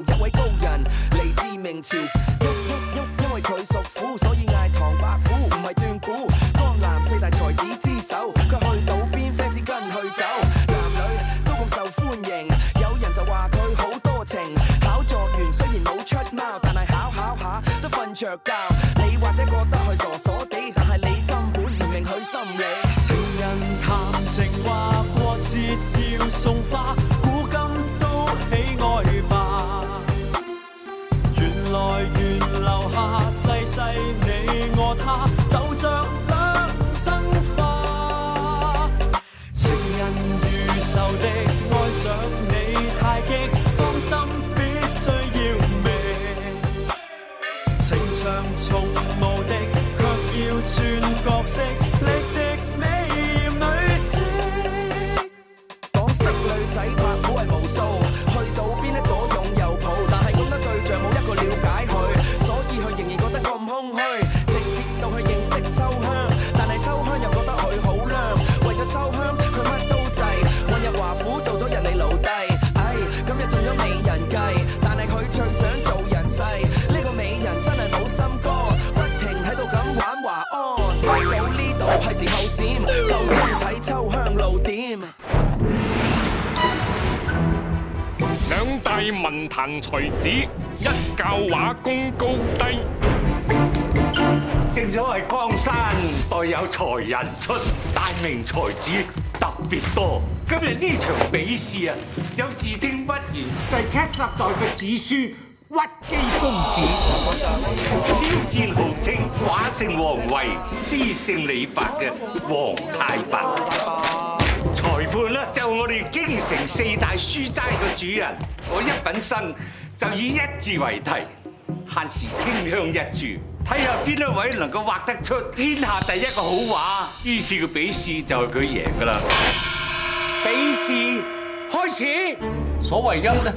一位高人嚟自明朝，因為佢屬虎，所以嗌唐伯虎，唔係斷估。江南四大才子之首，佢去到邊 fans 跟去走，男女都咁受歡迎。有人就話佢好多情，考狀元雖然冇出貓，但係考下都瞓着覺。你或者覺得佢傻傻地，但係你根本唔明佢心理。情人談情話過節要送花，古今都喜愛吧。緣來緣留下世世你我他，就像兩生花。情人如仇敵，愛上你太激，芳心必須要覓。情長從無敵，卻要轉角色，力敵美豔女色。港式女仔拍好係無數，去到邊咧左擁右抱，但係覺得對象冇一個了解佢，所以佢仍然覺得咁空虛。直接到去認識秋香，但係秋香又覺得佢好娘，為咗秋香佢乜都制，混入華府做咗人哋奴隸。唉，今日做咗美人計，但係佢最想做人世。呢個美人真係冇心肝，不停喺度咁玩華安。到呢度係時候閃，夠鐘睇秋香露點。兩大文壇才子，一教畫功高低。正所謂江山代有才人出，大名才子特別多。今日呢場比試啊，有自稱屈原第70代嘅子孫屈機公子，挑戰號稱畫聖王維、詩聖李白嘅王太白。裁判呢，就我哋京城4大書齋嘅主人，我一品生就以1字為題，限時清香一注，睇下邊一位能夠畫得出天下第一個好畫。於是個比試就係佢贏㗎啦。比試開始。所謂一呢，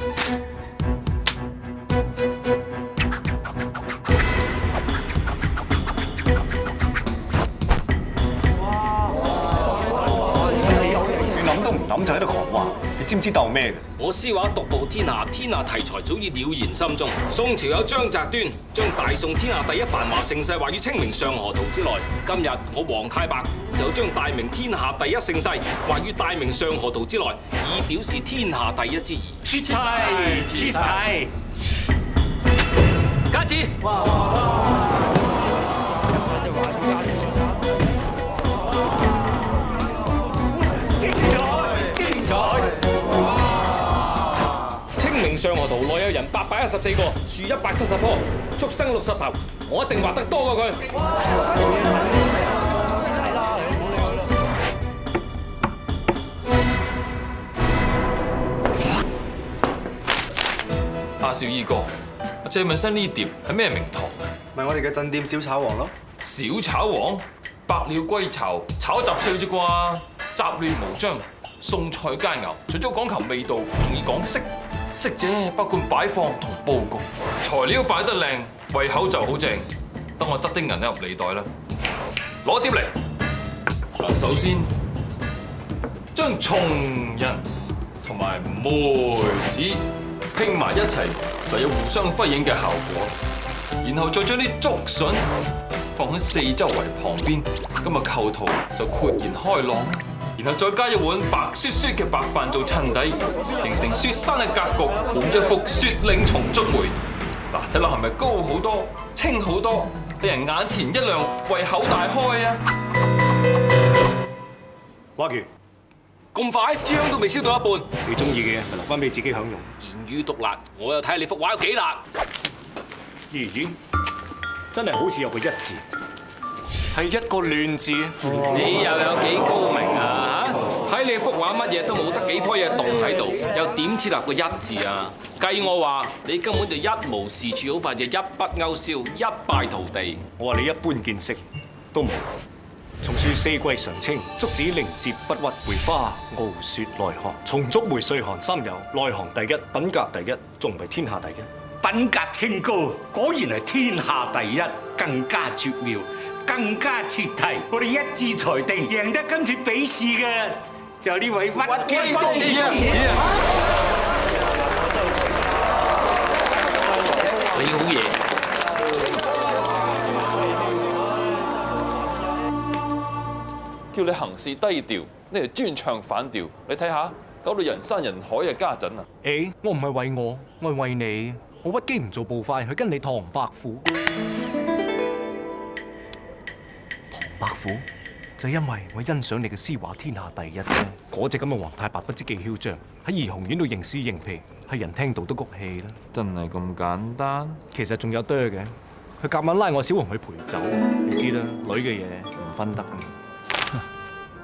諗就喺度狂話，你知唔知鬥咩嘅？我詩畫獨步天下，天下題材早已了然心中。宋朝有張擇端，將大宋天下第一繁華盛世畫於《清明上河圖》之內。今日我王太白就將大明天下第一盛世畫於《大明上河圖》之內，以表示天下第一之義。切題，家子，上河圖內有人814個，樹170棵，畜生60頭，我一定畫得多過佢。阿少姨哥，借問聲呢碟係咩名堂啊？咪我哋嘅鎮店小炒王咯。小炒王，百鳥歸巢，炒雜碎啫啩，雜亂無章，餸菜佳肴，除咗講求味道，仲要講色。色啫，包括擺放同佈局，材料擺得靚，胃口就好正。等我執啲銀入你袋啦，攞碟嚟。嗱，首先將松仁同埋梅子拼埋一齊，就有互相輝映嘅效果。然後再將啲竹筍放喺四周圍旁邊，咁啊構圖就豁然開朗。然後再加一碗白雪雪嘅白飯做襯底，形成雪山嘅格局，換一幅雪嶺松竹梅。嗱，睇落係咪高好多、清好多，令人眼前一亮，胃口大開啊！華權，咁快，支香都未燒到一半。你中意嘅咪留翻俾自己享用。言語毒辣，我又睇下你幅畫有幾辣。咦，真係好似有個一字，係一個亂字。你又有幾高明啊？睇你幅畫乜嘢都冇得幾樖嘢棟喺度，又點設立個一字啊？計我話你根本就一無是處，好快就一筆勾銷，一敗塗地。我話你一般見識都冇。松樹四季常青，竹子靈接不屈，梅花傲雪內寒。松竹梅歲寒三友，內行第一，品格第一，仲唔係天下第一？品格清高，果然係天下第一，更加絕妙，更加切題。我哋一致裁定，贏得今次比試嘅就係呢位屈機公子。嘢。叫你行事低調，你係專唱反調。你睇下，搞到人山人海嘅家陣啊！我唔係為我係為你。我屈機唔做步快，去跟你唐伯虎。唐伯虎就係因為我欣賞你嘅詩畫天下第一啫。嗰隻咁嘅皇太白不知幾囂張，喺怡紅院度認詩認屁，係人聽到都谷氣啦。真係咁簡單？其實仲有多嘅，佢夾硬拉我小紅去陪酒，你知啦，女嘅嘢唔分得㗎嘛。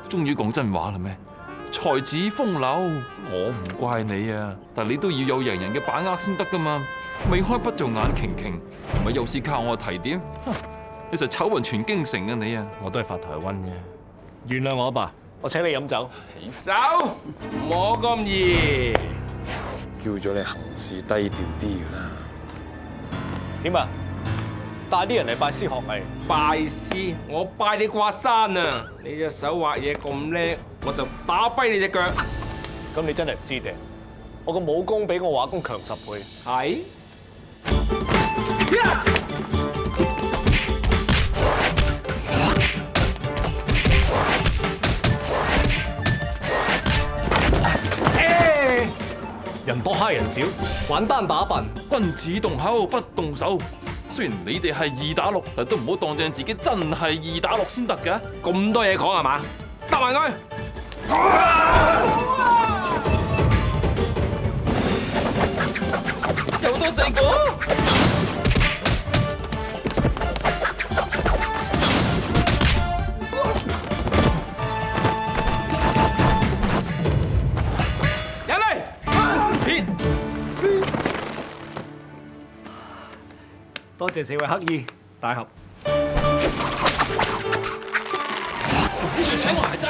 終於講真話啦咩？才子風流，我唔怪你啊，但你都要有贏人嘅把握先得噶嘛。未開筆就眼瓊瓊，咪又是靠我提點？你實醜聞全京城啊你啊！我都係發台瘟啫。原諒我阿爸，我請你飲酒。走，冇咁易。叫咗你行事低調啲㗎啦。點啊？帶啲人嚟拜師學藝。拜師，我拜你掛山啊！你隻手畫嘢咁叻，我就打跛你隻腳。咁你真係唔知定？我個武功比我畫功強10倍。係。人多蝦人少，玩單打笨。君子動口不動手。雖然你哋係2打6，但都唔好當正自己真係2打6先得㗎。咁多嘢講係嘛？答埋佢。又多4個。入嚟。多謝4位乞兒，大俠。請我係真。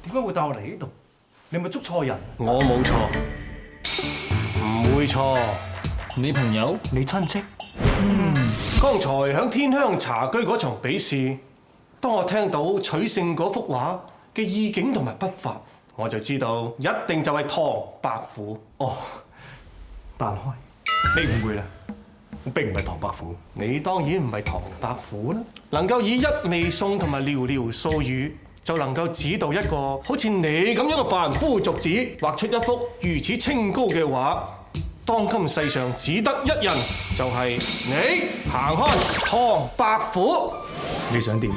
點解會帶我嚟呢度？你係咪捉錯人？我冇錯，唔會錯。你朋友？你親戚？剛才喺天香茶居嗰場比試，當我聽到取勝嗰幅畫嘅意境同埋筆法，我就知道一定就係唐伯虎。哦，彈開。你誤會啦，我並唔係唐伯虎。你當然唔係唐伯虎啦，能夠以一味餸同埋寥寥數語，就能夠指導一個好似你咁樣嘅凡夫俗子畫出一幅如此清高嘅畫。當今世上只得一人，就係你。行開，唐伯虎。你想點？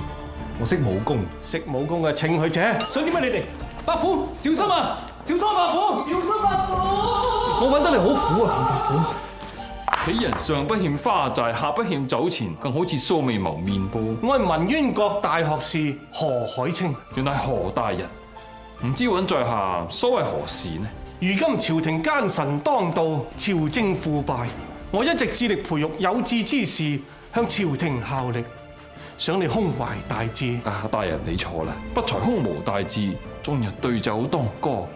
我識武功。識武功嘅請去者。想點啊你哋？伯虎，小心啊！小心伯虎！小心伯虎！我揾得你好苦啊，唐伯虎。鄙人上不欠花債，下不欠酒錢，更好似素未謀面噃。我係文淵閣大學士何海清。原來係何大人，唔知揾在下所謂何事呢？如今朝廷奸臣當道，朝政腐敗，我一直致力培育有志之士，向朝廷效力。想你胸懷大志。大人你錯啦，不才空無大志，終日對酒當歌，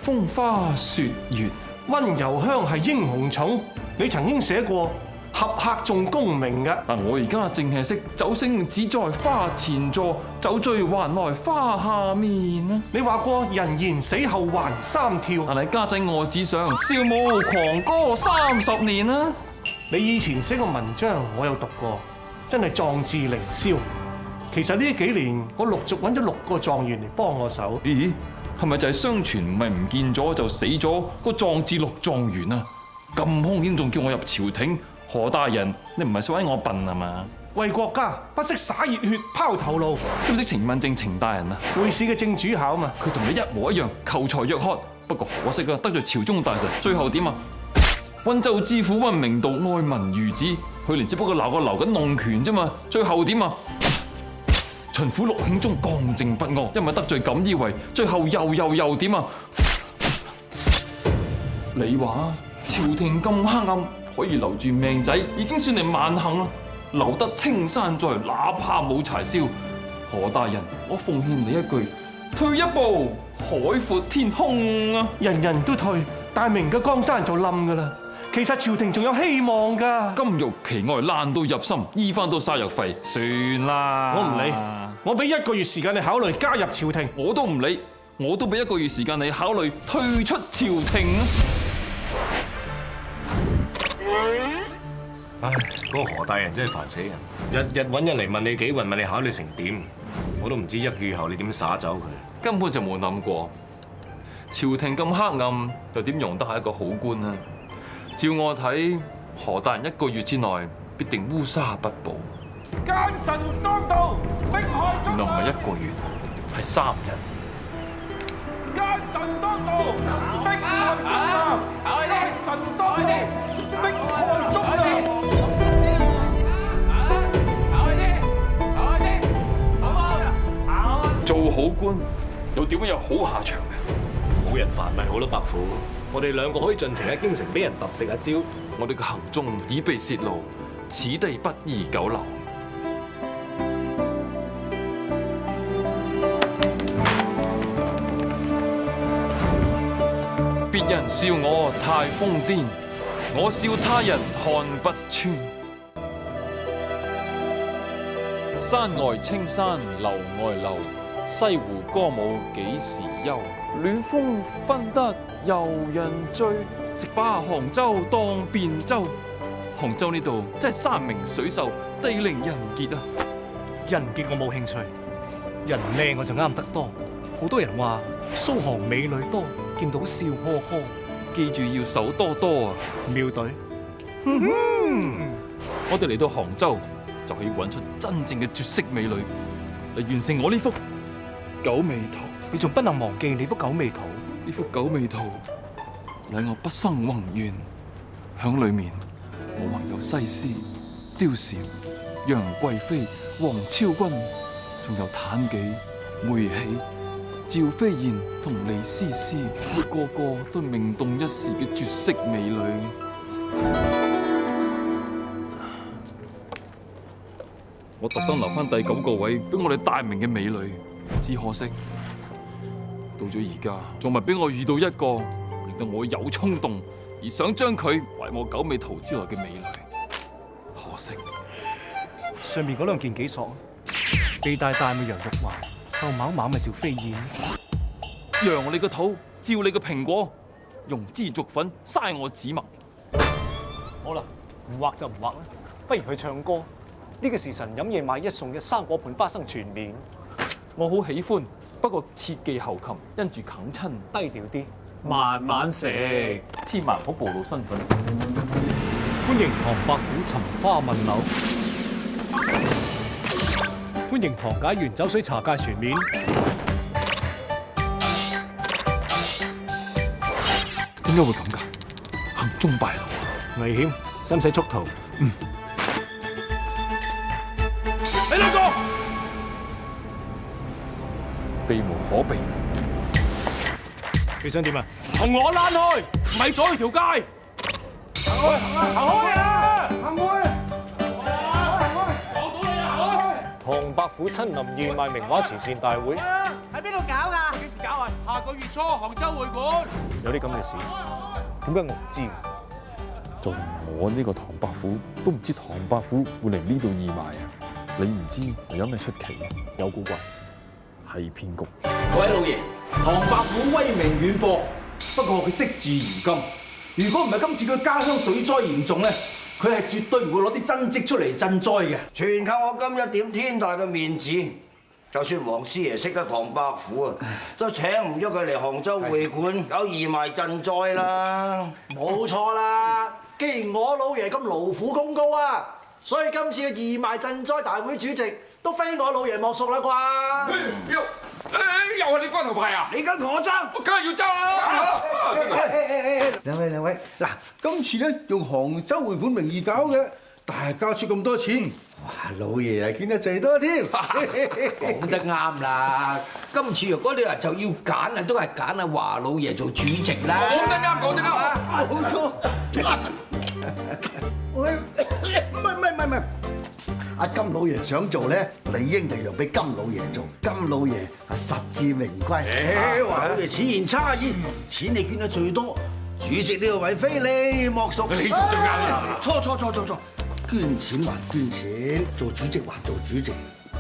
風花雪月。溫柔鄉係英雄塚，你曾經寫過俠客重功名㗎。但我而家淨係識酒聲只在花前坐，酒醉還來花下面啊！你話過人言死後還三跳，但係家陣我只想笑舞狂歌30年啦。你以前寫個文章我有讀過，真係壯志凌霄。其實呢幾年我陸續揾咗6個狀元嚟幫我手。咦？係咪就係相傳唔係唔見咗就死咗個壯志6狀元啊？咁兇險仲叫我入朝廷？何大人，你唔係想揾我笨啊嘛？為國家不惜灑熱血拋頭顱。識唔識程問正程大人啊？會試嘅正主考嘛。佢同你一模一樣，求才若渴。不過可惜啊，得罪朝中大臣。最後點啊？溫州知府溫明道愛民如子，去年只不過鬧我流緊弄權啫嘛。最後點啊？秦府6卿中剛正不阿，因為得罪錦衣衛，最後又點啊？你話朝廷咁黑暗，可以留住命仔，已經算係萬幸啦。留得青山在，哪怕冇柴燒。何大人，我奉勸你一句，退一步，海闊天空啊！人人都退，大明嘅江山就冧噶啦。其實朝廷仲有希望㗎。金玉其外，爛到入心，醫翻到晒藥費，算啦。我唔理，我俾1個月時間你考慮加入朝廷。我都唔理，我都俾1個月時間你考慮退出朝廷啊！唉，嗰個何大人真係煩死人，日日揾人嚟問你幾運，問你考慮成點，我都唔知一個月後你點耍走佢。根本就冇諗過，朝廷咁黑暗，又點容得係一個好官啊？照我睇，何大人1個月之內必定烏紗不保。奸臣當道，迫害原來唔係1個月，係3日。奸臣當道，迫害中南。奸臣當道，迫害中南。做好官又點會有好下場嘅？冇人煩咪好咯，伯父。我哋2個可以盡情喺京城俾人揼食下蕉。我哋嘅行蹤已被泄露，此地不宜久留。別人笑我太瘋癲，我笑他人看不穿。山外青山樓外樓，西湖歌舞幾時休？暖風分得遊人醉，直把杭州當汴州。杭州呢度真係山明水秀，地靈人傑啊！人傑我冇興趣，人靚我就啱得多。好多人話蘇杭美女多，見到笑呵呵。記住要手多多啊！妙隊，我哋嚟到杭州就可以揾出真正嘅絕色美女嚟完成我呢幅九尾圖。你仲不能忘記你幅九尾圖。呢幅九尾圖乃我畢生宏願，響裏面我畫有西施、貂蟬、楊貴妃、王昭君，仲有妲己、梅喜、趙飛燕同李絲絲，個個都名動一時嘅絕色美女。我特登留翻第9個位俾我哋大明嘅美女，只可惜到咗而家，仲咪俾我遇到一個令到我有衝動而想將佢為我九尾圖之內嘅美女。可惜上面嗰2件幾索？鼻大大咪楊玉環，瘦蜢蜢咪趙飛燕。揚你個肚，照你個蘋果，用枝續粉，嘥我指墨。好啦，唔畫就唔畫啦，不如去唱歌。呢個時辰飲夜買1送1，生果盤花生全面。我好喜歡，不過切忌喉擒，因住啃親。低調啲，慢慢食，千萬唔好暴露身份。歡迎唐伯虎尋花問柳，歡迎唐解元酒水茶界全面。點解會咁㗎？行蹤敗露啊！危險，使唔使速逃？你兩個避無可避。你想點啊？同我躝開，咪阻住條街。行開啊！行開！唐伯虎親臨義賣名畫慈善大會，喺邊度搞㗎？幾時搞啊？下個月初杭州會館。有啲咁嘅事，點解我唔知？就我呢個唐伯虎都唔知唐伯虎會嚟呢度義賣啊！你唔知又有咩出奇？有古怪，係騙局。各位老爺，唐伯虎威名遠播，不過佢惜字如金。如果唔係今次佢家鄉水災嚴重咧，佢係絕對唔會攞啲真跡出嚟賑災嘅。全靠我今日點天大嘅面子。就算黃師爺識得唐伯虎啊，都請唔咗佢嚟杭州會館搞義賣賑災啦。冇錯啦，既然我老爺咁勞苦功高啊，所以今次嘅義賣賑災大會主席都非我老爺莫屬啦啩。又係你光頭派啊！你敢同我爭？我梗係要爭啦！兩位，嗱，今次咧用杭州會館名義搞嘅，大家出咁多錢，哇，老爺啊見得最多添。講得啱啦，今次如果你話就要揀啊，都係揀阿華老爺做主席啦。講得啱，講得啱。冇錯。喂，唔係。阿金老爺想做咧，理應就讓俾金老爺做。金老爺係實至名歸。華老爺此言差矣，錢你捐得最多，主席呢個位非你莫屬。你做最啱啦！錯，捐錢還捐錢，做主席還做主席。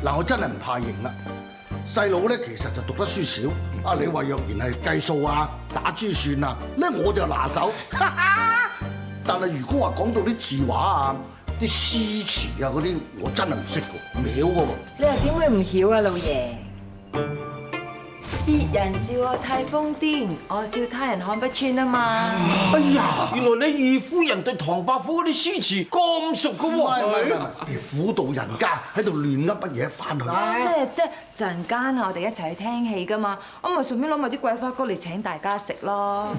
嗱，我真係唔怕認啦。細佬咧其實就讀得書少，你話若然係計數啊、打珠算啊，咧我就拿手。但係如果話講到啲字畫啊、啲詩詞啊嗰啲，我真係唔識喎，妙嘅喎。你又點會唔曉啊，老爺？別人笑我太瘋癲，我笑他人看不穿啊嘛。哎呀，原來你二夫人對唐伯虎嗰啲詩詞咁熟嘅喎。唔係，婦道人家喺度亂噏乜嘢翻去？咩啫？陣間我哋一齊去聽戲噶嘛，我咪順便攞埋啲桂花糕嚟請大家食咯。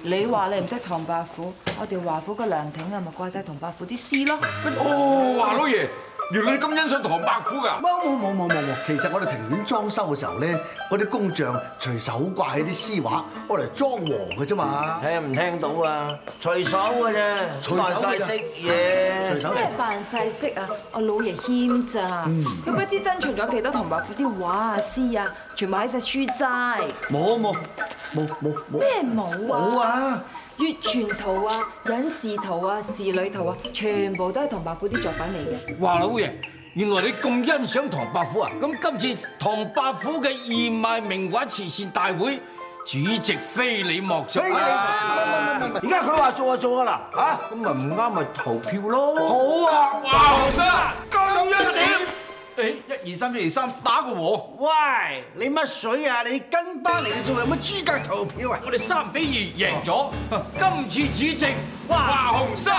你話你唔識唐伯虎，我哋華府個涼亭啊，咪掛晒唐伯虎啲詩咯。哦，華老爺，原來你咁欣賞唐伯虎㗎？冇，其實我哋庭院裝修嘅時候咧，嗰啲工匠隨手掛起啲詩畫，攞嚟裝潢嘅啫嘛。聽唔聽到啊？隨手嘅啫，扮晒識嘢。咩扮晒識啊？我老爺謙咋，佢不知珍藏咗幾多唐伯虎啲畫啊詩啊，全部喺晒書齋。冇。咩冇啊？冇啊！月全圖啊、隱士圖啊、仕女圖啊，全部都係唐伯虎啲作品嚟嘅。華老爺，原來你咁欣賞唐伯虎啊？咁今次唐伯虎嘅義賣名畫慈善大會，主席非你莫屬啊！而家佢話做就做㗎啦，嚇！咁咪唔啱咪投票咯。好啊！哇，黃生，咁一點。誒，1、2、3、1、2、3，打個和。喂，你乜水啊？你跟班嚟，你仲有乜資格投票啊？我哋3比2贏咗，今次主席華鴻生。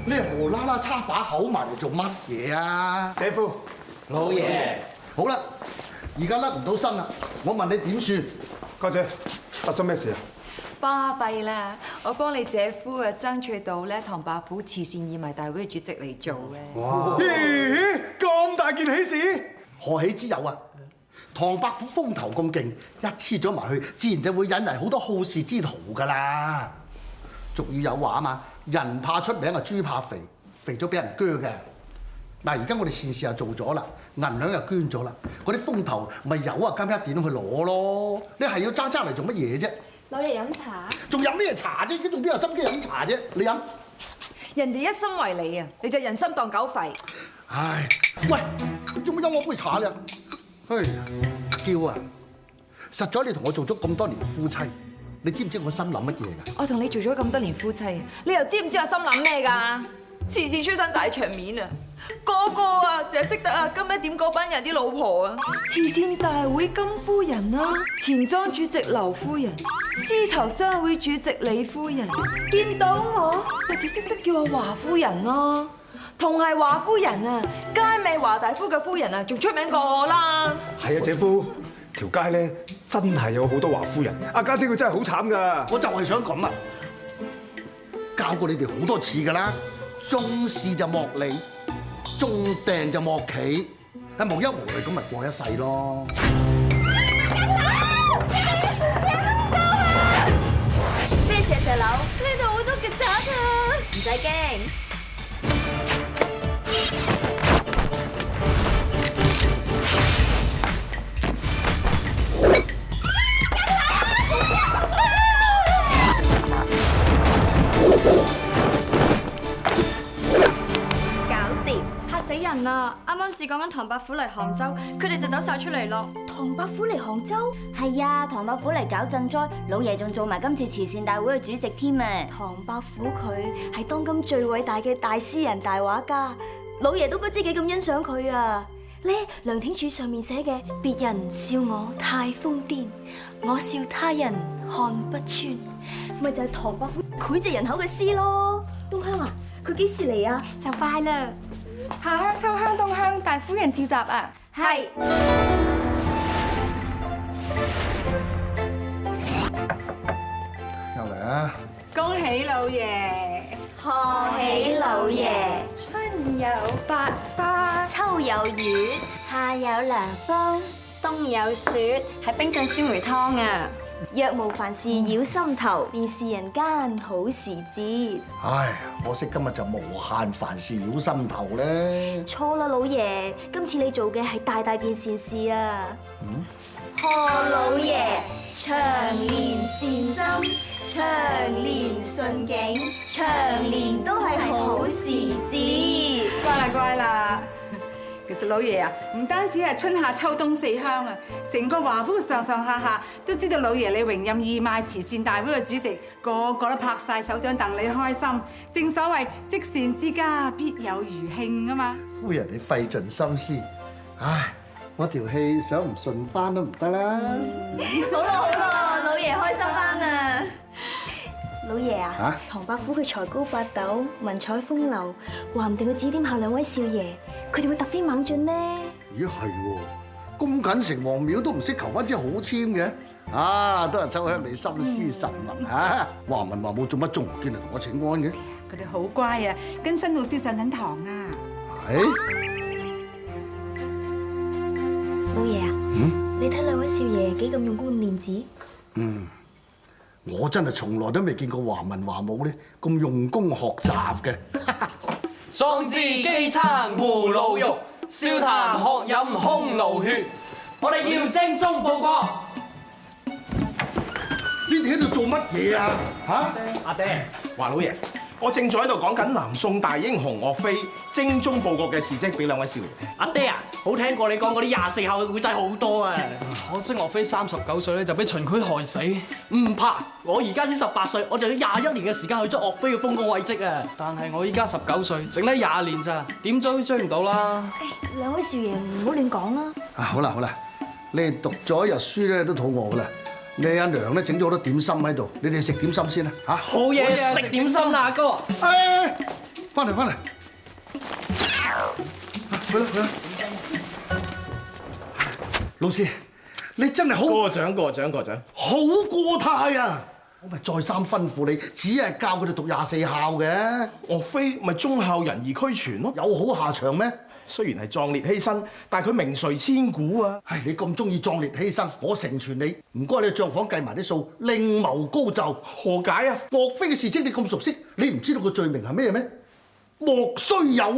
你係無啦啦插把口埋嚟做乜嘢啊？姐夫，老爺，好啦，而家甩唔到身啦，我問你點算？家姐，發生咩事啊？巴閉啦！我幫你姐夫啊爭取到咧唐伯虎慈善義賣大會嘅主席嚟做嘅。哇！咦，咁大件喜事？何喜之有啊？唐伯虎風頭咁勁，一黐咗埋去，自然就會引嚟好多好事之徒㗎啦。俗語有話啊嘛，人怕出名啊，豬怕肥，肥咗俾人鋸嘅。嗱，而家我哋善事又做咗啦，銀兩又捐咗啦，嗰啲風頭咪有啊，金一點去攞咯。你係要揸嚟做乜嘢啫？老爺飲茶，仲飲咩茶啫？而家仲邊有心機飲茶啫？你飲？人哋一心為你啊，你就人心當狗肺。唉，喂，做乜飲我杯茶咧？唉，嬌啊，實在你同我做咗咁多年夫妻，你知唔知我心諗乜嘢㗎？我同你做咗咁多年夫妻，你又知唔知我心諗咩㗎？次次出身大場面啊，個個啊淨係識得啊金一點嗰班人啲老婆啊，慈善大會金夫人啦，錢莊主席劉夫人，絲綢商會主席李夫人，見到我咪只識得叫我華夫人咯。同係華夫人啊，街尾華大夫嘅夫人啊，仲出名過我啦。係啊，姐夫，條街咧真係有好多華夫人。阿家姐佢真係好慘㗎。我就係想咁啊，教過你哋好多次㗎啦。中事就莫理，中訂就莫企，係無憂無慮咁咪過一世咯。咩事啊，石榴？呢度好多曱甴啊！唔使驚。啦！啱啱至講緊唐伯虎嚟杭州，佢哋就走晒出嚟咯。唐伯虎嚟杭州？係啊，唐伯虎嚟搞賑災，老爺仲做埋今次慈善大會嘅主席添啊！唐伯虎佢係當今最偉大嘅大詩人、大畫家，老爺都不知幾咁欣賞佢啊！呢涼亭柱上面寫嘅「別人笑我太瘋癲，我笑他人看不穿」，咪就係唐伯虎膾炙人口嘅詩咯。東鄉啊，佢幾時嚟啊？就快啦！夏香、秋香、冬香，大夫人召集啊！係。入嚟啊！恭喜老爺！賀喜老爺！春有百花，秋有月，夏有涼風，冬有雪，係冰鎮酸梅湯啊！若無凡事擾心頭，便是人間好時節。唉，可惜今日就無限凡事擾心頭咧。錯啦，老爺，今次你做嘅係大大件善事啊！賀老爺長年善心，長年順境，長年都係好時節。乖啦乖啦，其實老爺啊，唔單止係春夏秋冬四鄉啊，成個華府上上下下都知道老爺你榮任義賣慈善大會嘅主席，個個都拍晒手掌戥你開心。正所謂積善之家必有餘慶啊嘛。夫人你費盡心思，唉，我條氣想唔順翻都唔得啦。好啦好啦，老爺開心翻啦。老爺啊，唐伯虎佢才高八斗，文采風流，話唔定佢指點下兩位少爺，佢哋會突飛猛進呢。咦係喎，咁近城隍廟都唔識求翻支好籤嘅，都係秋香你心思神密嚇。華文華武做乜仲唔見嚟同我請安嘅？佢哋好乖啊，跟新老師上緊堂啊。係。老爺啊，你睇兩位少爺幾咁用功練字。我真係從來都未見過華文華武咧咁用功學習嘅。壯志飢餐胡虜肉，笑談渴飲匈奴血。我哋要精忠報國。呢啲喺度做乜嘢啊？阿爹，華老爺，我正在喺度講緊南宋大英雄岳飛精忠報國嘅事蹟俾兩位少爺聽。阿爹啊，好聽過你講嗰啲24孝嘅古仔好多啊！可惜岳飛39歲咧就俾秦檜害死。唔怕，我而家先18歲，我就要21年嘅時間去捉岳飛嘅豐功偉績啊！但係我依家19歲，剩低20年咋，點追唔到啦！兩位少爺唔好亂講啦。好啦好啦，你哋讀咗一日書咧都肚餓噶啦。你阿娘咧整咗好多點心喺度，你哋食點心先啦嚇。好嘢，食點心啊，阿哥！翻嚟，去啦。老師，你真係好過獎，好過態啊！我咪再三吩咐你，只係教佢哋讀24孝嘅。岳飛咪忠孝仁義俱全咯，有好下場咩？雖然係壯烈犧牲，但係佢名垂千古啊！唉，你咁中意壯烈犧牲，我成全你。唔該，你帳房計埋啲數，另謀高就。何解啊？岳飛嘅事蹟你咁熟悉，你唔知道個罪名係咩咩？莫須有啊！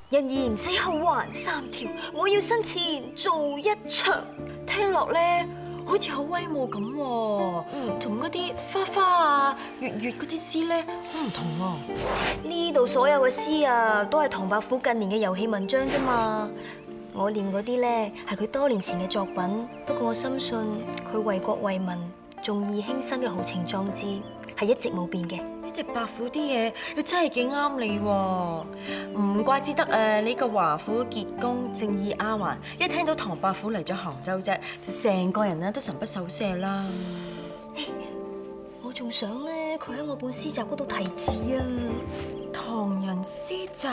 人言死後還3條，我要生前做一場。聽落咧，好似好威武咁喎。同嗰啲花花啊、月月嗰啲詩咧，好唔同喎。呢度所有嘅詩啊，都係唐伯虎近年嘅遊戲文章啫嘛。我念嗰啲咧係佢多年前嘅作品，不過我深信佢為國為民、重義輕身嘅豪情壯志係一直冇變嘅。呢隻白虎啲嘢又真係幾啱你喎，唔怪之得呢個華府傑公正義丫鬟，一聽到唐伯虎嚟咗杭州啫，就成個人咧都神不守舍啦。我仲想咧，佢喺我本詩集嗰度題字啊。唐人詩集？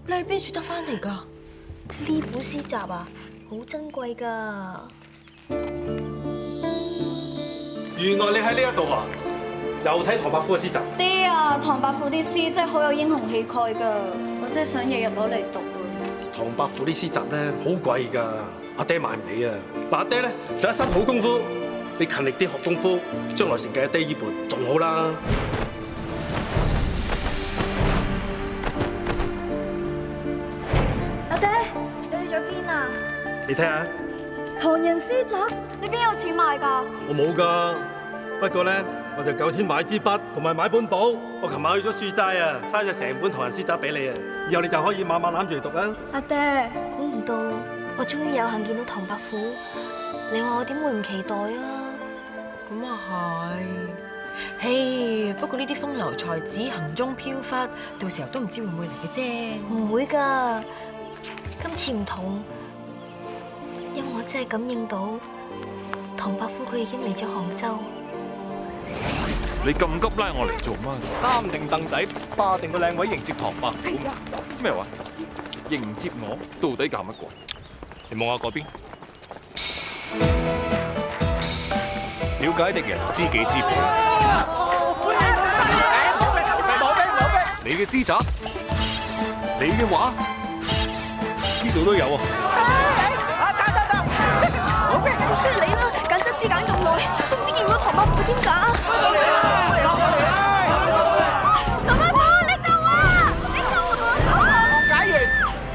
你喺邊處得翻嚟㗎？呢本詩集啊，好珍貴㗎。原來你喺呢一度啊！又睇唐伯虎嘅詩集。爹啊，唐伯虎啲詩真係好有英雄氣概㗎，我真係想日日攞嚟讀啊！唐伯虎啲詩集咧好貴㗎，阿爹買唔起啊！嗱，阿爹咧就一身好功夫，你勤力啲學功夫，將來承繼阿爹衣缽仲好啦。阿爹，你去咗邊啊？你睇下，唐人詩集，你邊有錢買㗎？我冇㗎，不過咧我就夠錢買支筆同埋買本簿。我琴晚去咗書齋啊，抄咗成本唐人詩集俾你啊，以後你就可以晚晚攬住嚟讀啦。阿爹，估唔到我終於有幸見到唐伯虎，你話我點會唔期待啊？咁啊係，嘿，不過呢啲風流才子行蹤飄忽，到時候都唔知會唔會嚟嘅啫。唔會㗎，今次唔同，因為我真係感應到唐伯虎佢已經嚟咗杭州。你咁急拉我嚟做乜？擔定凳仔，霸定個靚位迎接唐伯虎。咩話？迎接我？到底搞乜鬼？你望下嗰邊，了解敵人，知己知彼。你嘅詩集，你嘅畫，呢度都有啊！就算你啦，揀針枝揀咁耐，都唔知見唔到唐伯虎點㗎？唐伯虎，你救我！你救我！解完，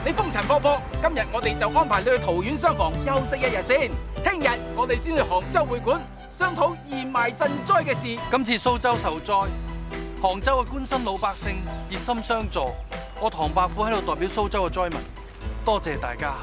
你風塵僕僕，今日我哋就安排你去桃園廂房休息一日先。聽日我哋先去杭州會館商討義賣賑災嘅事。今次蘇州受災，杭州嘅官紳老百姓熱心相助，我唐伯虎喺度代表蘇州嘅災民，多謝大家。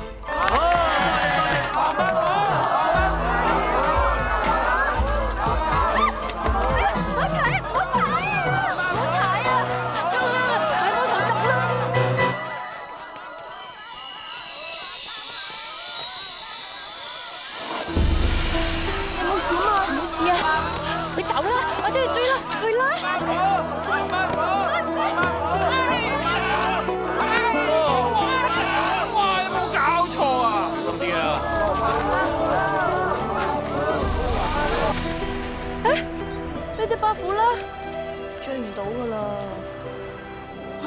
你走啦，我都要追啦，去啦！哇！有冇搞錯啊？小心啲啊！呢隻伯虎啦，追唔到噶啦！唉，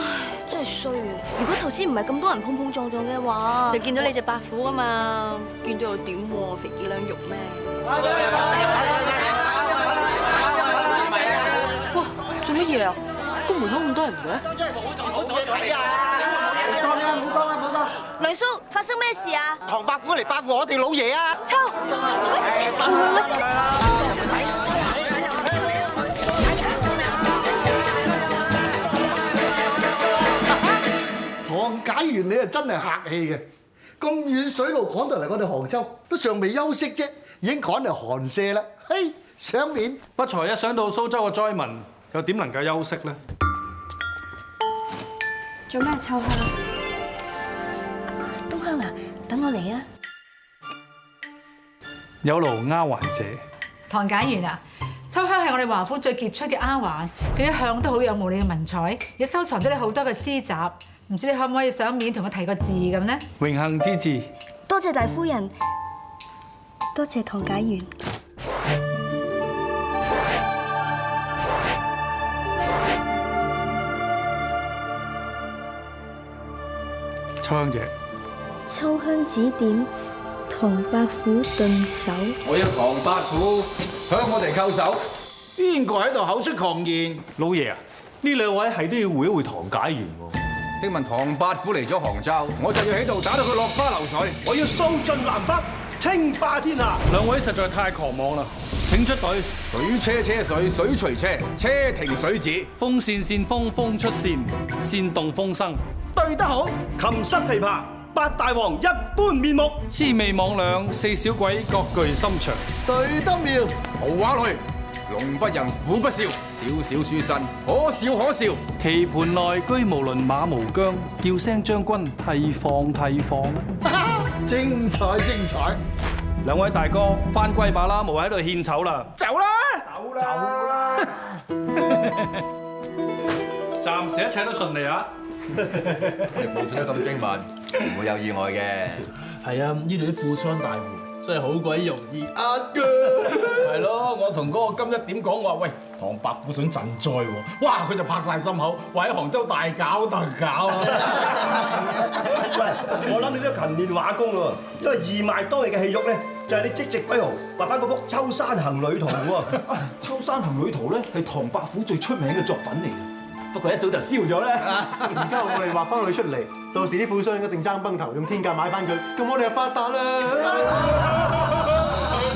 真係衰啊！如果頭先唔係咁多人碰碰撞撞嘅話，就見到你隻伯虎啊嘛，見到又點喎？肥幾兩肉咩？哇！做乜嘢啊？個門口咁多人嘅？真係冇睇啊！唔好當！梁叔，發生咩事啊？唐伯虎嚟拜我哋老爺啊！秋，唐解元你啊真係客氣嘅，咁遠水路趕到嚟我哋杭州，都尚未休息啫，已經趕嚟寒舍啦。嘿，賞面！不才一想到蘇州嘅災民，又點能夠休息呢？做咩秋香？東香啊，等我嚟啊！有勞丫鬟姐。唐解元啊，秋香係我哋華府最傑出嘅丫鬟，佢一向都好仰慕你嘅文采，亦收藏咗你好多嘅詩集。唔知你可唔可以賞面同我提個字咁呢？榮幸之至。多謝大夫人，多謝唐解元。秋香姐，秋香指點，唐伯虎頓首。我要唐伯虎向我哋叩首。邊個喺度口出狂言？老爺啊，呢兩位係都要會一會唐解元喎。聽聞唐伯虎嚟咗杭州，我就要喺度打到佢落花流水。我要掃盡南北，稱霸天下。兩位實在太狂妄啦！請出隊。水車車水，水隨車，車停水止。風扇扇風，風出扇，扇動風生。對得好，琴瑟琵琶，八大王一般面目。魑魅魍魎，四小鬼各具心腸。對得妙，豪話類，龍不人虎不笑，小小書生可笑可笑。棋盤內車無輪馬無疆，叫聲將軍提防提防啊！精彩精彩！兩位大哥翻歸吧啦，無謂喺度獻醜啦，走啦！走啦！暫時一切都順利啊！我哋部署得咁精密，唔會有意外嘅。係啊，呢度啲富商大戶真係好鬼容易呃㗎。係咯，我同嗰個金一點講話，喂，唐伯虎想賑災喎，哇！佢就拍晒心口，話喺杭州大搞特搞啊！喂，我諗你都要勤練畫功喎，因為義賣當日嘅戲肉咧，就係你即席揮毫畫翻嗰幅《秋山行旅圖》喎。《秋山行旅圖》咧係唐伯虎最出名嘅作品嚟嘅，不過一早就燒咗咧。而家我哋畫翻佢出嚟，到時啲富商一定爭崩頭，用天價買翻佢，咁我哋就發達啦！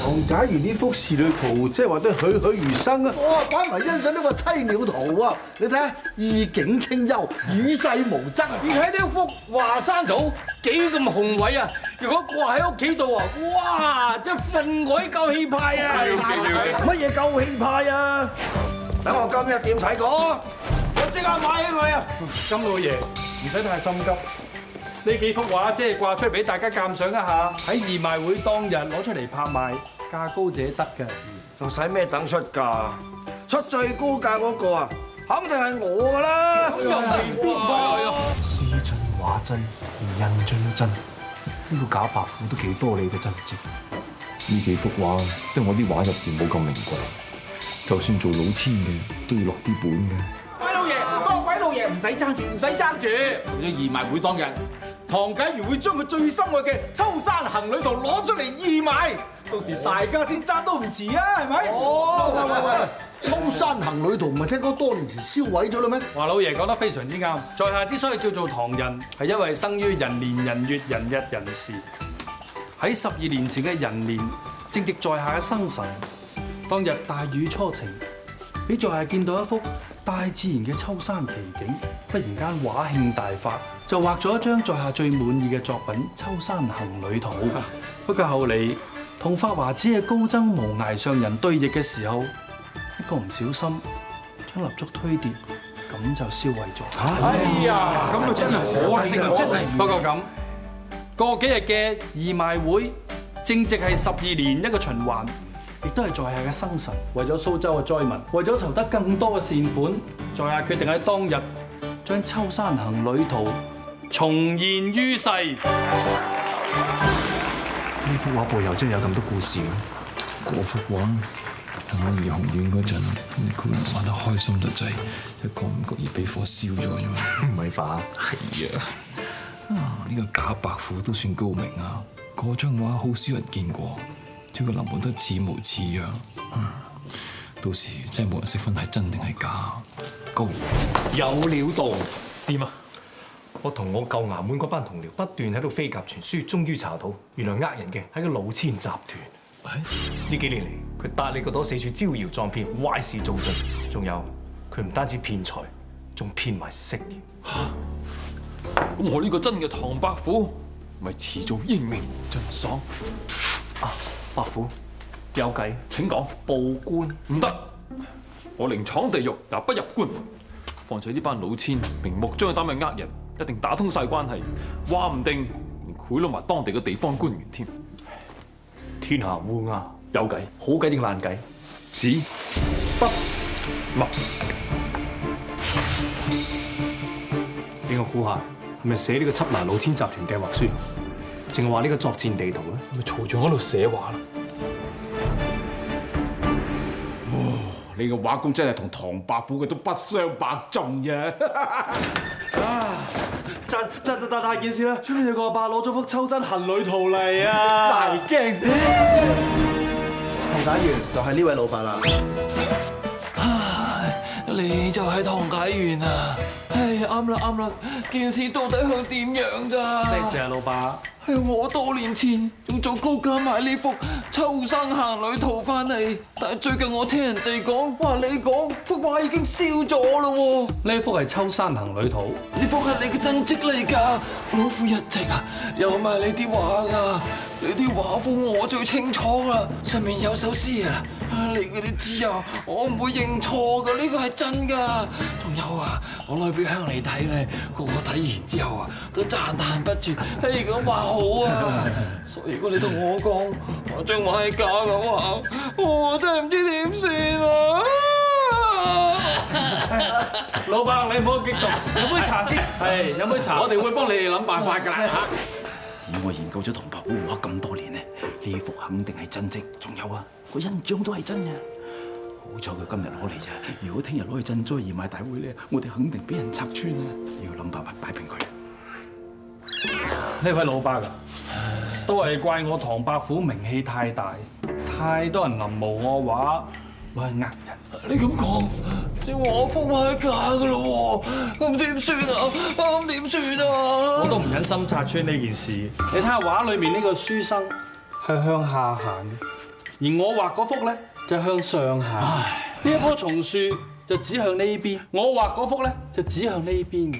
唐解元呢幅仕女圖，即係話都栩栩如生啊！哇，反為欣賞呢個棲鳥圖啊！你睇下，意境清幽，與世無爭。而且呢幅華山圖幾咁雄偉啊！如果掛喺屋企度啊，哇！一份外夠氣派啊！乜嘢夠氣派啊？等我今日點睇過？我即刻買起佢啊！金老爺唔使太心急，呢幾幅畫即係掛出嚟俾大家鑑賞一下，喺義賣會當日攞出嚟拍賣，價高者得嘅。仲使咩等出價？出最高價嗰個啊，肯定係我㗎啦！詩真畫真，連人像都真。呢個假白虎都幾多你嘅真跡。呢幾幅畫都係我啲畫入邊冇咁名貴，就算做老千嘅都要落啲本嘅。鬼老爺，多鬼老爺唔使爭住，唔使爭住。到咗義賣會當日，唐解元會將佢最心愛嘅《秋山行旅圖》攞出嚟義賣，到時大家先爭都唔遲啊，係咪？哦，喂，《秋山行旅圖》唔係聽講多年前燒毀咗啦咩？華老爺講得非常之啱，在下之所以叫做唐人，係因為生於人年人月人日人時。喺12年前嘅人年，正值在下嘅生辰。當日大雨初晴，俾在下見到一幅大自然嘅秋山奇景，忽然間畫興大發，就畫咗一張在下最滿意嘅作品《秋山行旅圖》。不過後嚟同法華寺嘅高僧無涯上人對弈嘅時候，一個唔小心將蠟燭推跌，咁就燒毀咗。哎呀，咁啊真係可惜啊！真係。不過咁，過幾日嘅義賣會，正值係12年一個循環，亦都係在下嘅生辰。為咗蘇州嘅災民，為咗籌得更多嘅善款，在下決定喺當日將《秋山行旅圖》重現於世。呢幅畫背後真係有咁多故事嘅。嗰幅畫喺我怡紅院嗰陣，佢玩得開心得滯，一個唔覺意俾火燒咗啫嘛。唔係吧？係啊！呢個假白虎都算高明啊！嗰張畫好少人見過，將佢臨摹得似模似樣。到時真係冇人識分係真定係假。高有料到點啊？我同我舊衙門嗰班同僚不斷喺度飛鴿傳書，終於查到原來呃人嘅係個老千集團。呢幾年嚟，佢帶你個朵四處招搖撞騙，壞事做盡。仲有佢唔單止騙財，仲騙埋色。咁我呢個真嘅唐伯虎，咪遲早英明盡爽。伯虎有計？請講。報官唔得，我寧闖地獄也不入官門。況且呢班老千明目張膽去呃人，一定打通晒關係，話唔定連賄賂埋當地嘅地方官員添。天下烏鴉有計，好計定爛計？子不默。俾我估下，係咪寫呢個緝拿老千集團計劃書？淨係話呢個作戰地圖咧？咪曹總喺度寫話啦。你個畫工真係同唐伯虎嘅都不相伯仲嘅。大件事啦！出面有個阿伯攞咗幅《秋山行旅圖》嚟啊！大驚！唐解元就係呢位老伯啦。你就係唐解元啊！唉，啱啦，件事到底係點樣㗎？咩事啊，老伯？係我多年前仲做高價買呢幅《秋山行旅圖》翻嚟，但係最近我聽人哋講話，你講幅畫已經燒咗啦喎！呢幅係《秋山行旅圖》，呢幅係你嘅真跡嚟㗎，老夫一直有埋你啲畫㗎，你啲畫風我最清楚㗎，上面有首詩啊，你嗰啲知啊，我唔會認錯㗎，呢個係真㗎。仲有啊，我攞俾鄉里睇咧，個個睇完之後啊，都讚歎不絕，係咁話好啊。所以如果你同我講我張畫係假嘅話，我真係唔知點算啊！老伯，你唔好激動，飲杯茶先。係，飲杯茶，我哋會幫你哋諗辦法㗎啦嚇。以我研究咗唐伯虎畫咁多年咧，呢幅肯定係真跡。仲有啊，個印章都係真嘅。好彩佢今日攞嚟咋，如果聽日攞去賑災義賣大會咧，我哋肯定俾人拆穿啊！要諗辦法擺平佢。呢位老伯啊，都係怪我唐伯虎名氣太大，太多人臨摹我畫，攞去呃人。你咁講，即係我幅畫係假㗎咯喎，咁點算啊？咁點算啊？我都唔忍心拆穿呢件事。你睇下畫裏面呢個書生係向下行嘅，而我畫嗰幅咧就向上行。呢一棵松樹就指向呢邊，我畫嗰幅咧就指向呢邊。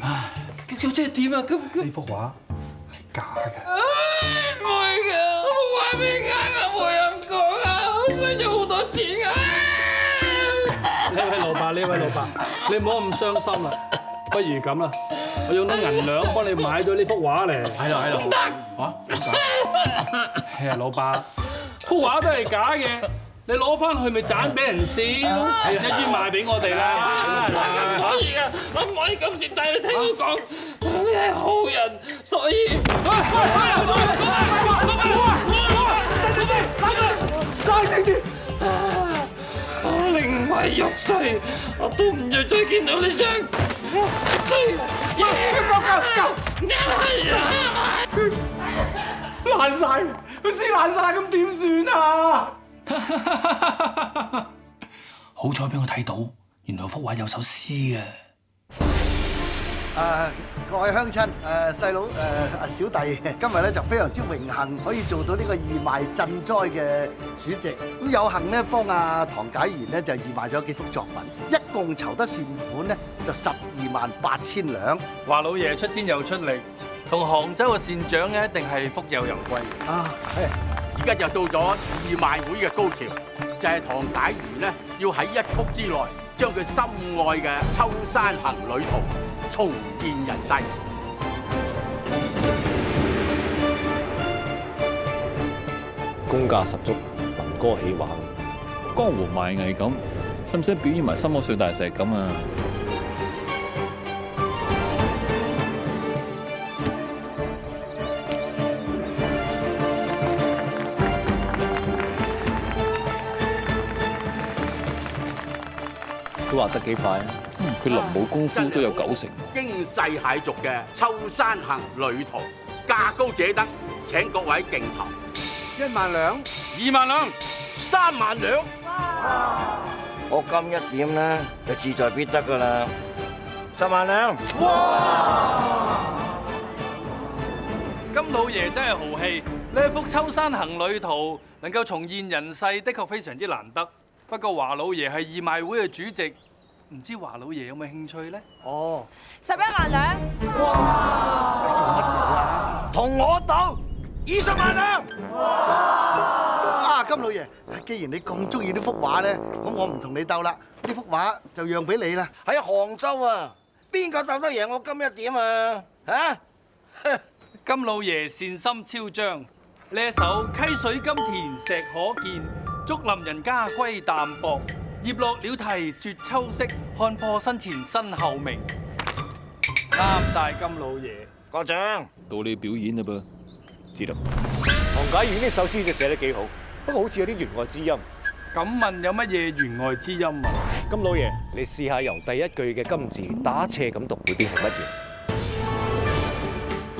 咁即係點啊？咁呢幅畫係假嘅。唔會㗎，我畫俾假啊！冇人講啊，我嘥咗好多錢啊！呢位老伯，你唔好咁傷心啦，不如咁啦，我用啲銀兩幫你買咗呢幅畫嚟。係啦，唔得嚇，點解？係啊，老伯，幅畫都係假嘅，你攞翻去咪賺俾人笑，一於賣俾我哋啦。唔可以㗎，我唔可以咁蝕底。你聽我講，你係好人，所以。靜啲！我寧為玉碎，我都唔要再見到呢張碎爛晒，佢撕爛晒，咁點算啊？好彩俾我睇到，原來幅畫有首詩嘅。各位鄉親、細佬、小弟，今日咧就非常之榮幸可以做到呢個義賣賑災嘅主席。咁有幸咧幫阿唐解元咧就義賣咗幾幅作品，一共籌得善款咧就128000兩。華老爺出錢又出力，同杭州嘅善長咧一定係福有攸歸啊！而家就到咗義賣會嘅高潮，就係唐解元咧要喺1曲之內將佢心愛嘅《秋山行旅圖》重現人世。功架十足，民歌起畫，江湖賣藝咁，使唔使表演埋心口碎大石咁啊？都畫得幾快啊！佢臨武功夫都有90。驚世駭俗嘅《秋山行旅圖》，價高者得，請各位敬頭。1萬兩、2萬兩、3萬兩。我金一點咧，就志在必得噶啦，10萬兩。金老爺真係豪氣，呢幅《秋山行旅圖》能夠重現人世，的確非常之難得。不過華老爺係義賣會嘅主席，唔知華老爺有冇興趣咧？哦，11萬兩。哇！你做乜嘢啊？同我鬥20萬兩。啊，金老爺，既然你咁中意呢幅畫咧，咁我唔同你鬥啦，呢幅畫就讓俾你啦。喺杭州啊，邊個鬥得贏我金一點啊？嚇！金老爺善心超張，呢一首溪水甘甜石可見。竹林人家歸淡薄，葉落了啼說秋色，看破身前身後明。啱晒金老爺，過獎。到你表演啦噃，知道。唐解元呢首詩就寫得幾好，不過好似有啲弦外之音。咁問有乜嘢弦外之音啊？金老爺，你試下由第一句嘅金字打斜咁讀，會變成乜嘢？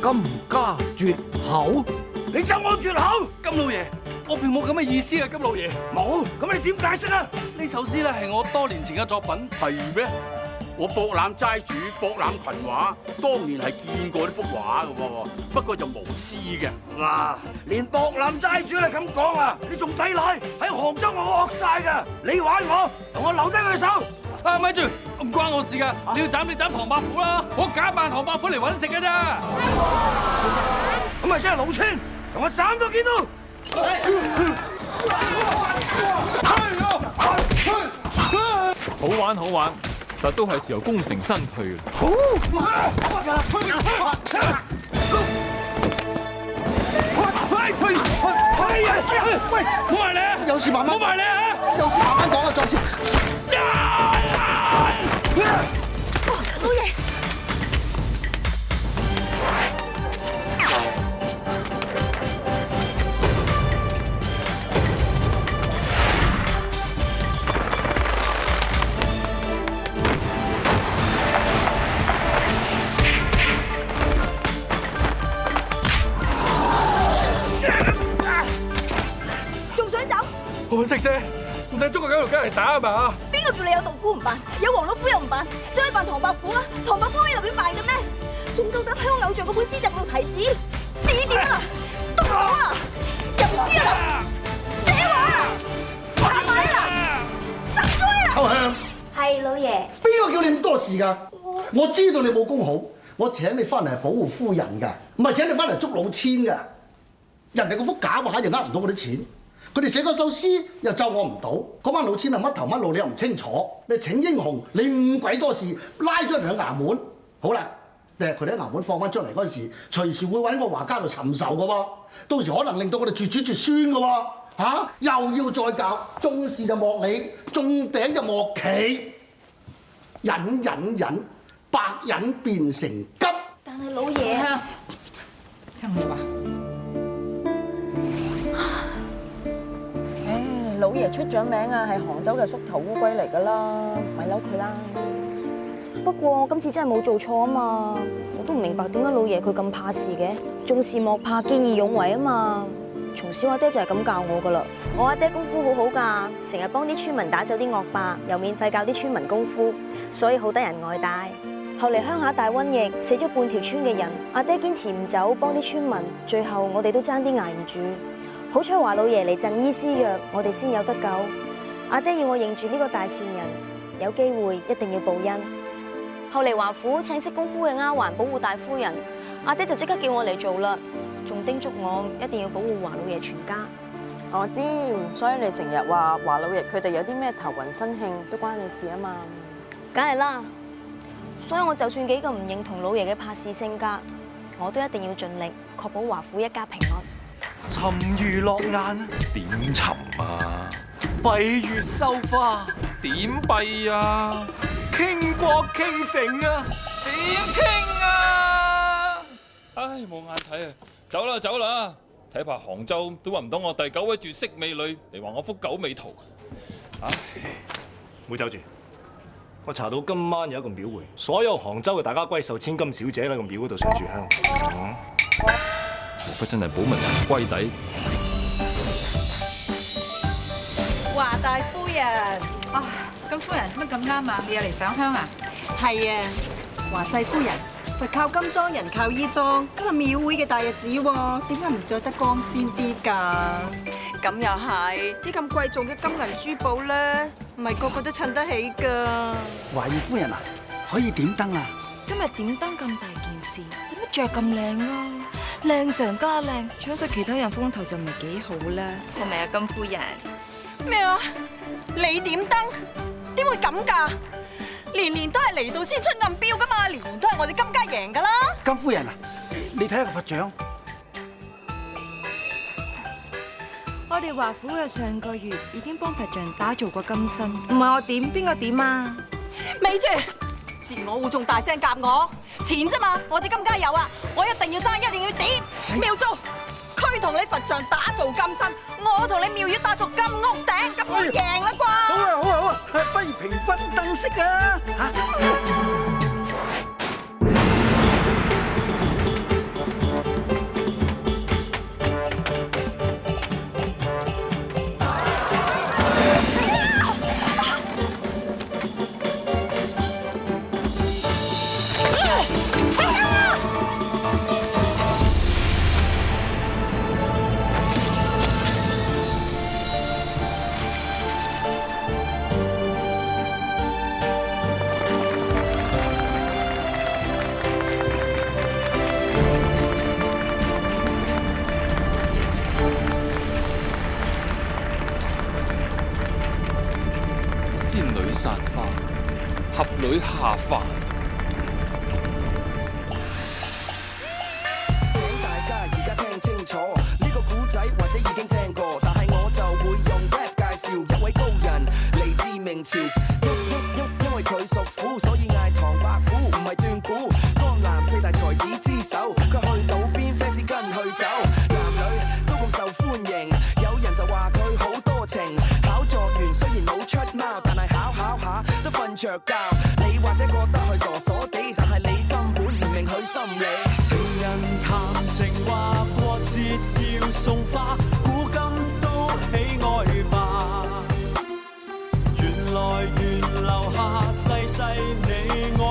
金家絕口，你咒我絕口？金老爺。我並冇咁嘅意思啊，金老爺。冇，咁你點解釋啊？呢首詩咧係我多年前嘅作品。係咩？我博覽齋主、博覽群畫，當年係見過呢幅畫嘅喎，不過就無詩嘅。嗱，連博覽齋主你咁講啊，你仲抵賴？喺杭州我惡晒㗎，你玩我，同我留低佢手。啊，咪住，唔關我事㗎，你要斬你斬唐伯虎啦，我假扮唐伯虎嚟揾食㗎咋。咁咪即係老千，同我斬咗幾刀？好玩好玩，但都係時候功成身退啦。喂，唔好埋你啊！有事慢慢，唔好埋你啊！有事慢慢講啊，壯士。老爺。我識啫，唔使捉個狗條雞嚟打啊嘛！邊個叫你有毒夫唔扮，有黃老夫又唔扮，走去扮唐伯虎啊？唐伯虎可以立亂扮嘅咩？仲夠膽喺我偶像嗰本詩集度提字？指點啊！動手啊！吟詩啊！寫畫啊！拍賣啊！執衰啊！秋香，係老爺。邊個叫你咁多事㗎？我知道你武功好，我請你翻嚟係保護夫人㗎，唔係請你翻嚟捉老千㗎。人哋嗰幅假畫又呃唔到我啲錢。佢哋寫嗰首詩又咒我唔到，嗰班老千係乜頭乜路你又唔清楚，你請英雄你咁鬼多事，拉咗人去衙門，好啦，佢哋喺衙門放翻出嚟嗰陣時，隨時會揾個華家度尋仇嘅喎，到時可能令到我哋絕子絕孫嘅喎，又要再搞，中士就莫理，中頂就莫企，忍，百忍變成急。但係老爺啊，聽我話。老爺出咗名啊，係杭州嘅縮頭烏龜嚟噶啦，咪嬲佢啦。不過今次真係冇做錯啊嘛，我都唔明白點解老爺佢咁怕事嘅，做事莫怕，見義勇為啊嘛。從小阿爹就係咁教我噶啦。我阿爹功夫好好噶，成日幫啲村民打走啲惡霸，又免費教啲村民功夫，所以好得人愛戴。後嚟鄉下大瘟疫，死咗半條村嘅人，阿爹堅持唔走，幫啲村民，最後我哋都爭啲捱唔住。好彩華老爺嚟贈醫施藥，我哋先有得救。阿爹要我認住呢個大善人，有機會一定要報恩。後嚟華府請識功夫嘅丫鬟保護大夫人，阿爹就即刻叫我嚟做啦，仲叮囑我一定要保護華老爺全家。我知，所以你成日話華老爺佢哋有啲咩頭暈身慶都關你事啊嘛。梗係啦，所以我就算幾咁唔認同老爺嘅拍事性格，我都一定要盡力確保華府一家平安。沉魚落雁點沉啊？閉月羞花點閉啊？傾國傾城啊點傾啊？唉，冇眼睇啊！走啦走啦，睇怕杭州都揾唔到我第9位絕色美女嚟還我幅九尾圖。唉，唔好走住，我查到今晚有一個廟會，所有杭州嘅大家閨秀千金小姐喺個廟嗰度上住香。莫非真係寶物陳歸底？華大夫人，啊，金夫人乜咁啱啊？你又嚟上香啊？係啊，華世夫人，佛靠金裝，人靠衣裝，今日廟會嘅大日子喎，點解唔着得光鮮啲㗎？咁又係，啲咁貴重嘅金銀珠寶咧，唔係個個都襯得起㗎。華二夫人啊，可以點燈啊？今日點燈咁大件事，使乜着咁靚啊？靚上加靚，搶晒其他人風頭就唔係幾好啦，係咪啊，金夫人？咩啊？你點燈？點會咁㗎？年年都係嚟到先出暗標㗎嘛，年年都係我哋金家贏㗎啦。金夫人啊，你睇下個佛像。我哋華府嘅上個月已經幫佛像打造過金身，唔係我點，邊個點啊？咪住！自我會仲大聲夾我，錢啫嘛，我哋金家有啊，我一定要爭，一定要點。妙租，佢同你佛像打造金身，我同你廟宇打造金屋頂，咁我贏啦啩？好啊好啊好啊，不如平分燈飾啊嚇！仙女散花，俠女下凡。請大家而家聽清楚，呢個古仔或者已經聽過，但係我就會用 rap 介紹一位高人嚟自明朝。因為佢屬虎，所以嗌唐伯虎，唔係斷估。江南4大才子之首，佢去到邊 fans 跟去走，男女都咁受歡迎。有人就話佢好多情，考作完雖然冇出貓，但係考下都瞓着覺。你或者覺得佢傻傻地，但係你根本唔明佢心理。情人談情話過節要送花，古今都喜愛吧。緣來緣留下世世你我。